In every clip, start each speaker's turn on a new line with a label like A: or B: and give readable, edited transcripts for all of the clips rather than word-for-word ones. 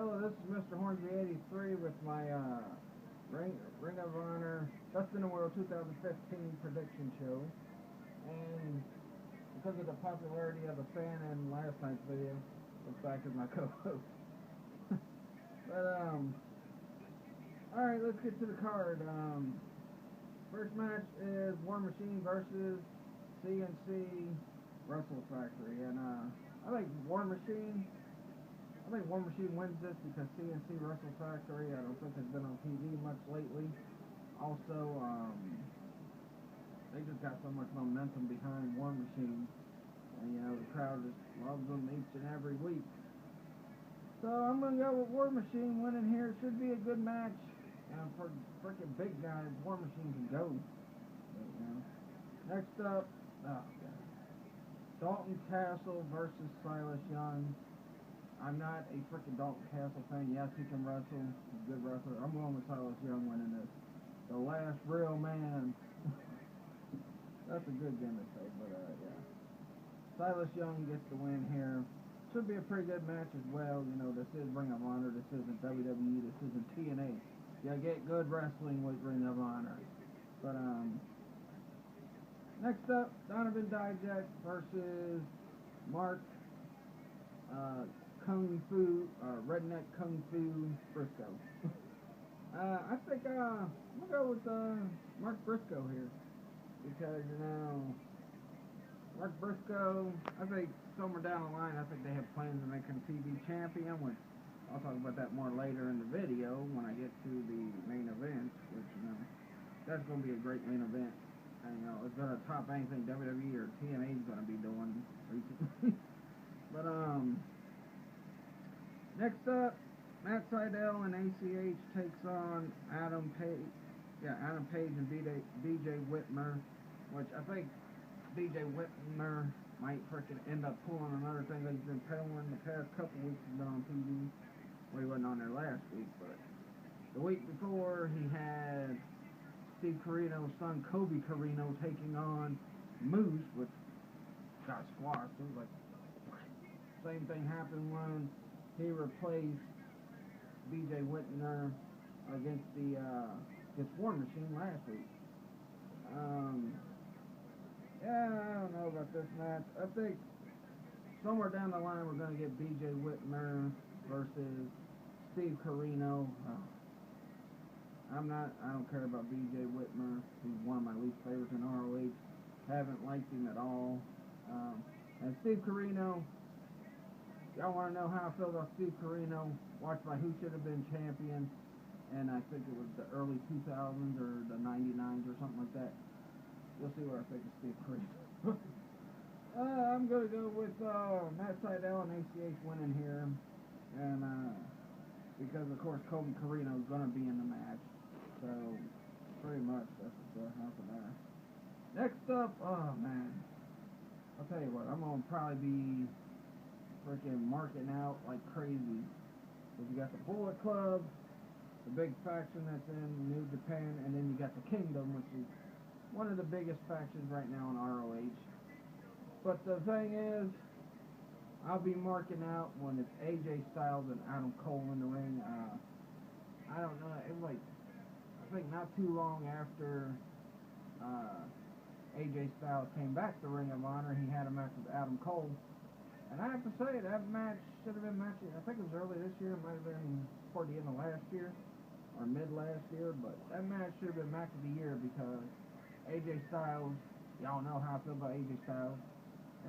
A: Hello, this is Mr. Hornsby83 with my Ring of Honor Best in the World 2015 prediction show. And because of the popularity of the fan in last night's video, it's back as my co-host. Alright, let's get to the card. First match is War Machine versus CNC Wrestle Factory. And I think War Machine wins this because CNC Wrestle Factory, I don't think has been on TV much lately. Also, they just got so much momentum behind War Machine, and you know the crowd just loves them each and every week. So I'm gonna go with War Machine winning here. Should be a good match. For freaking big guys, War Machine can go. But, you know. Next up, Dalton Castle versus Silas Young. I'm not a freaking Dalton Castle fan. Yes, he can wrestle. He's a good wrestler. I'm going with Silas Young winning this. The last real man. That's a good gimmick, though, but yeah. Silas Young gets the win here. Should be a pretty good match as well. You know, this is Ring of Honor. This isn't WWE. This isn't TNA. You get good wrestling with Ring of Honor. But, next up, Donovan Dijak versus Mark, Redneck Kung Fu Briscoe. I think I'm gonna go with Mark Briscoe here because you know Mark Briscoe. I think somewhere down the line, I think they have plans to make him TV champion. Which I'll talk about that more later in the video when I get to the main event. Which you know that's gonna be a great main event. And you know it's gonna top anything WWE or TNA is gonna be doing recently. But next up, Matt Sydal and ACH takes on Adam Page and BJ Whitmer, which I think BJ Whitmer might freaking end up pulling another thing that he's been peddling the past couple weeks. He's been on TV. Well, he wasn't on there last week, but the week before he had Steve Corino's son Kobe Corino taking on Moose, which got squashed. It was like same thing happened when he replaced BJ Whitmer against War Machine last week. Yeah, I don't know about this match. I think somewhere down the line we're gonna get BJ Whitmer versus Steve Corino. I don't care about BJ Whitmer. He's one of my least favorites in ROH. Haven't liked him at all. And Steve Corino, y'all want to know how I feel about Steve Corino? Watched by Who Should Have Been Champion, and I think it was the early 2000s or the 99s or something like that. You'll see what I think of Steve Corino. I'm going to go with Matt Sydal and ACH winning here, and because of course Kobe Corino is going to be in the match, so pretty much that's what's going to happen there. Next up, oh man, I'll tell you what, I'm going to probably be freaking marking out like crazy. Because you got the Bullet Club, the big faction that's in New Japan, and then you got the Kingdom, which is one of the biggest factions right now in ROH. But the thing is, I'll be marking out when it's AJ Styles and Adam Cole in the ring. I don't know, it was like, I think not too long after AJ Styles came back to Ring of Honor, he had a match with Adam Cole. And I have to say, that match should have been matching. I think it was early this year. It might have been toward the end of last year or mid last year. But that match should have been match of the year because AJ Styles, y'all know how I feel about AJ Styles.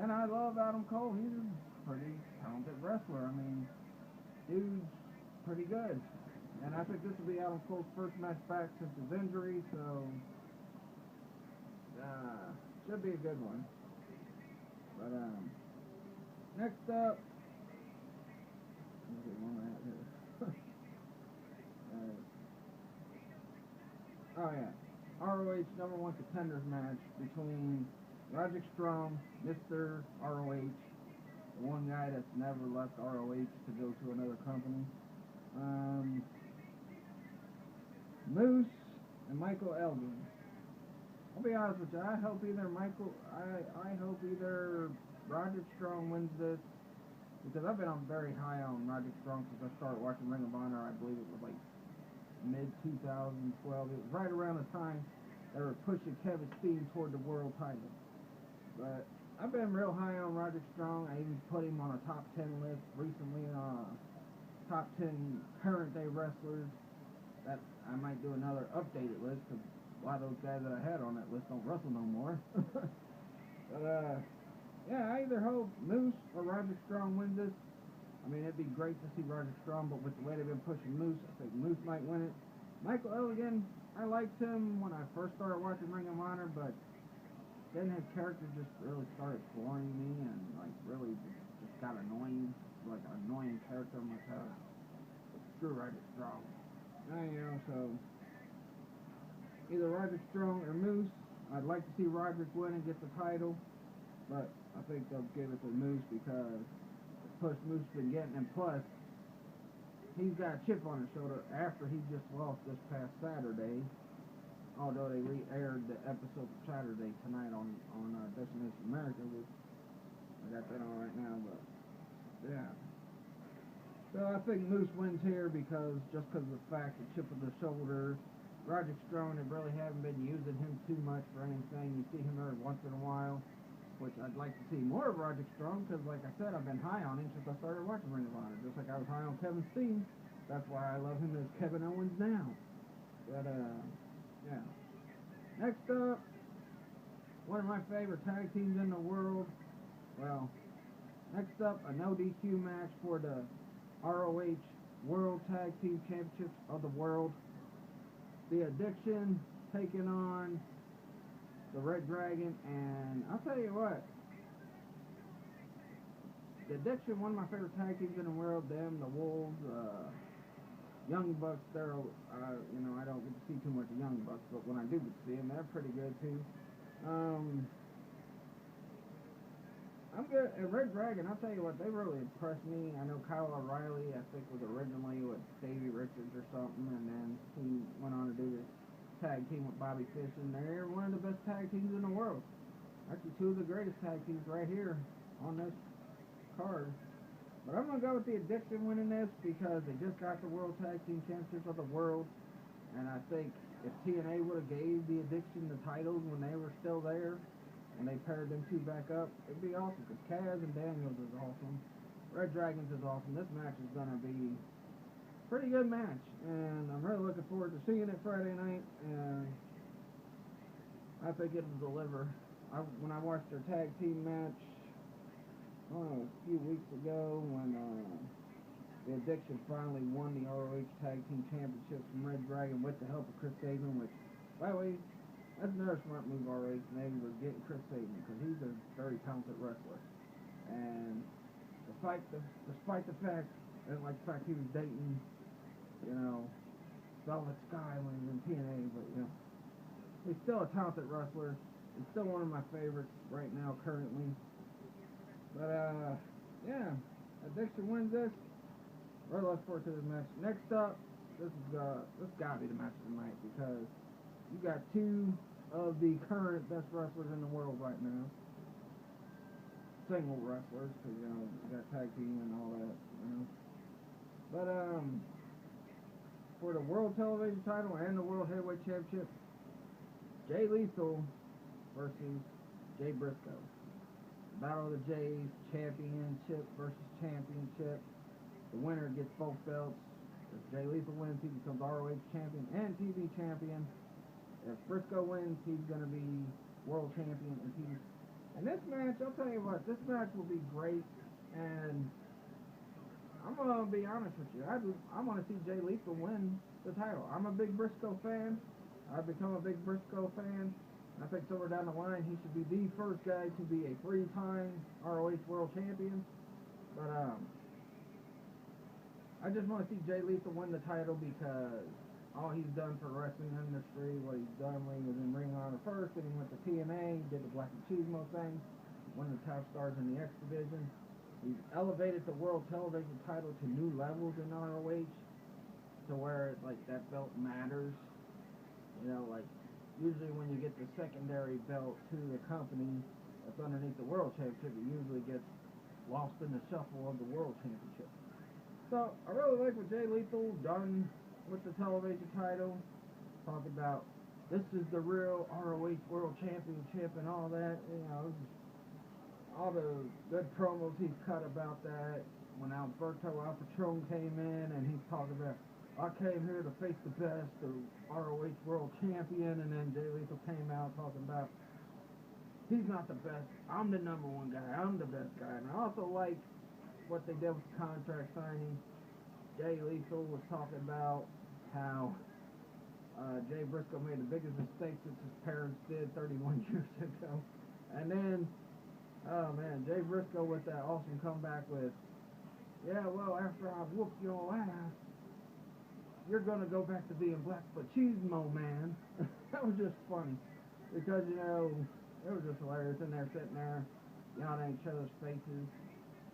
A: And I love Adam Cole. He's a pretty talented wrestler. I mean, dude's pretty good. And I think this will be Adam Cole's first match back since his injury. So, should be a good one. But, next up, oh yeah, ROH number 1 contenders match between Roderick Strong, Mr. ROH, the one guy that's never left ROH to go to another company, Moose and Michael Elgin. I'll be honest with you, I hope either Roderick Strong wins this because I've been on very high on Roderick Strong since I started watching Ring of Honor. I believe it was like mid 2012. It was right around the time they were pushing Kevin Steen toward the world title. But I've been real high on Roderick Strong. I even put him on a top 10 list recently, top 10 current day wrestlers. That I might do another updated list because a lot of those guys that I had on that list don't wrestle no more. But yeah, I either hope Moose or Roderick Strong wins this. I mean, it'd be great to see Roderick Strong, but with the way they've been pushing Moose, I think Moose might win it. Michael Elgin, I liked him when I first started watching Ring of Honor, but then his character just really started boring me and like really just got annoying, like an annoying character. I'm like, screw Roderick Strong. So either Roderick Strong or Moose. I'd like to see Roderick win and get the title, but I think they'll give it to Moose because the push Moose been getting, and plus he's got a chip on his shoulder after he just lost this past Saturday. Although they re-aired the episode of Saturday tonight on Destination America, which I got that on right now, but yeah. So I think Moose wins here because of the fact the chip on the shoulder. Roderick Strong, they really haven't been using him too much for anything. You see him every once in a while, which I'd like to see more of Roderick Strong because, like I said, I've been high on him since I started watching Ring of Honor. Just like I was high on Kevin Steen. That's why I love him as Kevin Owens now. But, yeah. Next up, one of my favorite tag teams in the world. Well, next up, a no DQ match for the ROH World Tag Team Championships of the world. The Addiction taking on the Red Dragon, and I'll tell you what, the Addiction, one of my favorite tag teams in the world. Them, the Wolves, Young Bucks. They're, I don't get to see too much of Young Bucks, but when I do get to see them, they're pretty good too. I'm good. And Red Dragon, I'll tell you what, they really impressed me. I know Kyle O'Reilly, I think, was originally with Davey Richards or something, and then he went on to do this tag team with Bobby Fish, and they're one of the best tag teams in the world. Actually, two of the greatest tag teams right here on this card. But I'm going to go with the Addiction winning this because they just got the World Tag Team Championships of the world, and I think if TNA would have gave the Addiction the titles when they were still there, and they paired them two back up, it'd be awesome, because Kaz and Daniels is awesome. Red Dragons is awesome. This match is going to be a pretty good match, and I'm really looking forward to seeing it Friday night, and I think it'll deliver. When I watched their tag team match, a few weeks ago, when the Addiction finally won the ROH Tag Team Championships from Red Dragon with the help of Chris Sabin, which, by the way, that's another smart move ROH made, was getting Chris Sabin, because he's a very talented wrestler. And despite the fact, I didn't like the fact he was dating, Velvet Sky when he was in TNA, but, he's still a talented wrestler. He's still one of my favorites right now, currently. But, yeah, Addiction wins this. Really looking forward to this match. Next up, this gotta be the match of the night, because you got two of the current best wrestlers in the world right now. Single wrestlers, because, you got tag team and all that, But, for the World Television title and the World Heavyweight Championship, Jay Lethal versus Jay Briscoe. Battle of the Jays, championship versus championship. The winner gets both belts. If Jay Lethal wins, he becomes ROH champion and TV champion. If Briscoe wins, he's going to be world champion and TV. And this match, I'll tell you what, this match will be great. And I'm going to be honest with you. I want to see Jay Lethal win the title. I'm a big Briscoe fan. I've become a big Briscoe fan. I think somewhere down the line, he should be the first guy to be a 3-time ROH World Champion. But, I just want to see Jay Lethal win the title because all he's done for the wrestling industry, what he's done when he was in Ring of Honor first, then he went to TNA, did the Black and Chismo thing, one of the top stars in the X Division. He's elevated the World Television title to new levels in ROH, to where, that belt matters. Usually when you get the secondary belt to the company that's underneath the World Championship, it usually gets lost in the shuffle of the World Championship. So, I really like what Jay Lethal done with the television title. Talk about this is the real ROH World Championship and all that. You know, all the good promos he's cut about that. When Alberto Al Patron came in and he's talking about, I came here to face the best, the ROH World Champion, and then Jay Lethal came out talking about, he's not the best, I'm the number one guy, I'm the best guy. And I also like what they did with the contract signing. Jay Lethal was talking about how Jay Briscoe made the biggest mistake since his parents did 31 years ago. And then, oh man, Jay Briscoe with that awesome comeback with, yeah, well, after I whoop your ass, you're gonna go back to being Black Machismo Man. That was just funny. Because, you know, it was just hilarious. And they're sitting there, yelling at each other's faces.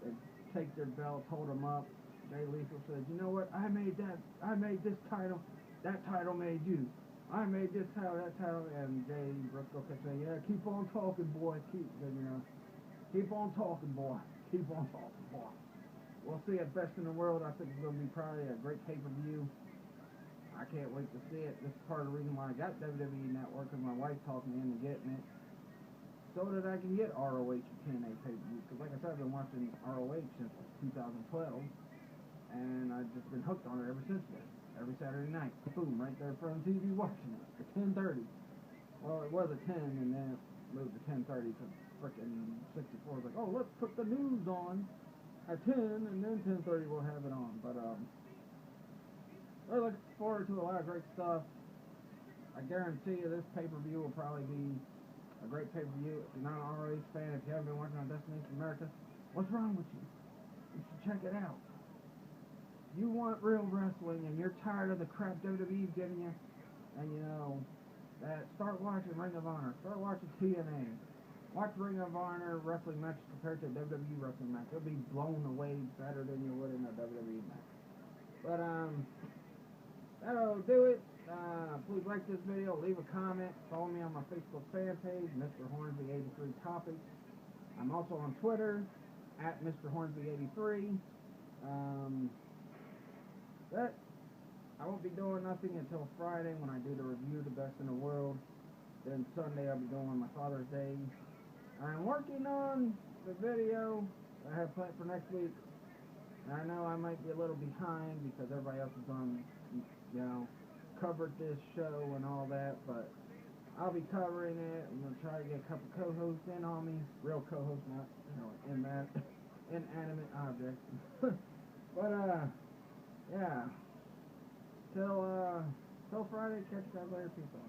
A: They take their belts, hold them up. Jay Lethal says, you know what, I made this title, that title made you. I made this title, that title, and Jay Briscoe kept saying, yeah, keep on talking, boy, keep on talking, boy, keep on talking, boy. We'll see it. Best in the World. I think it's going to be probably a great pay-per-view. I can't wait to see it. This is part of the reason why I got WWE Network, because my wife talked me into getting it, so that I can get ROH and TNA pay-per-view. Because like I said, I've been watching ROH since 2012. And I've just been hooked on it ever since then. Every Saturday night, boom, right there in front of the TV watching it at 10:30. Well, it was at 10, and then it moved to 10:30 because frickin' 64 was like, oh, let's put the news on at 10, and then 10:30 we'll have it on. But really looking forward to a lot of great stuff. I guarantee you this pay-per-view will probably be a great pay-per-view. If you're not an ROH fan, if you haven't been watching on Destination America, what's wrong with you? You should check it out. You want real wrestling and you're tired of the crap WWE's giving you, and you know that, start watching Ring of Honor, start watching TNA, watch Ring of Honor wrestling matches compared to a WWE wrestling match. You'll be blown away better than you would in a WWE match. But that'll do it. Please like this video, leave a comment, follow me on my Facebook fan page, Mr. Hornsby83 Topics. I'm also on Twitter at Mr. Hornsby83. But I won't be doing nothing until Friday when I do the review of the Best in the World. Then Sunday I'll be doing my Father's Day. I'm working on the video I have planned for next week. And I know I might be a little behind because everybody else is on, you know, covered this show and all that. But I'll be covering it. I'm going to try to get a couple co-hosts in on me. Real co-hosts, not, you know, inanimate objects. But, yeah. Till Friday, catch you guys later. Peace out.